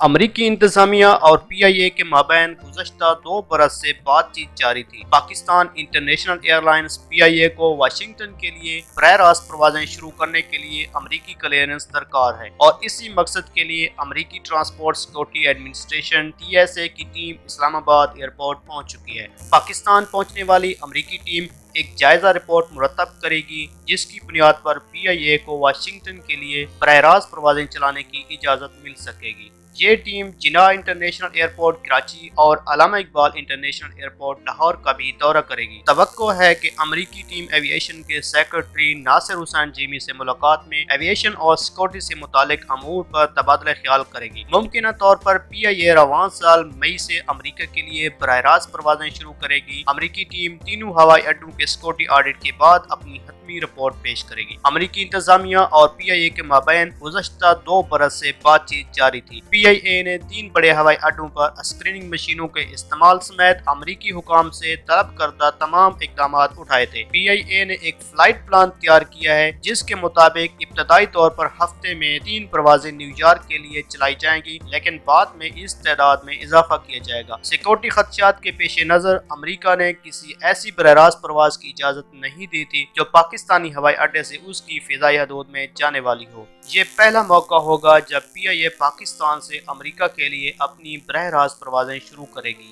امریکی انتظامیہ اور پی آئی اے کے مابین گزشتہ 2 برس سے بات چیت جاری تھی۔ پاکستان انٹرنیشنل ایئر لائنز پی آئی اے کو واشنگٹن کے لیے براہ راست پروازیں شروع کرنے کے لیے امریکی کلیئرنس درکار ہے اور اسی مقصد کے لیے امریکی transport security administration T S A کی ٹیم اسلام آباد ایئرپورٹ پہنچ چکی ہے۔ پاکستان پہنچنے والی امریکی ٹیم ایک جائزہ رپورٹ مرتب کرے گی جس کی بنیاد پر پی آئی اے کو واشنگٹن کے لیے براہ راست پروازیں چلانے کی اجازت مل سکے گی۔ یہ ٹیم جناح انٹرنیشنل ایئرپورٹ کراچی اور علامہ اقبال انٹرنیشنل ایئرپورٹ لاہور کا بھی دورہ کرے گی۔ توقع ہے کہ امریکی ٹیم ایوی ایشن کے سیکرٹری ناصر حسین جیمی سے ملاقات میں ایوی ایشن اور سیکورٹی سے متعلق امور پر تبادلہ خیال کرے گی۔ ممکنہ طور پر پی آئی اے رواں سال مئی سے امریکہ کے لیے براہ راست پروازیں شروع کرے گی۔ امریکی ٹیم تینوں ہوائی اڈوں کے سیکورٹی آڈٹ کے بعد اپنی حتمی رپورٹ پیش کرے گی۔ امریکی انتظامیہ اور پی آئی اے کے مابین گزشتہ 2 برس سے بات چیت جاری تھی۔ پی آئی اے نے 3 بڑے ہوائی اڈوں پر اسکریننگ مشینوں کے استعمال سمیت امریکی حکام سے طلب کردہ تمام اقدامات اٹھائے تھے۔ پی آئی اے نے ایک فلائٹ پلان تیار کیا ہے جس کے مطابق ابتدائی طور پر ہفتے میں 3 پروازیں نیو یارک کے لیے چلائی جائیں گی، لیکن بعد میں اس تعداد میں اضافہ کیا جائے گا۔ سیکورٹی خدشات کے پیش نظر امریکہ نے کسی ایسی براہ راست پرواز کی اجازت نہیں دی تھی جو پاکستانی ہوائی اڈے سے اس کی فضائی حدود میں جانے والی ہو۔ یہ پہلا موقع ہوگا جب پی آئی اے پاکستان سے امریکہ کے لیے اپنی براہ راست پروازیں شروع کرے گی۔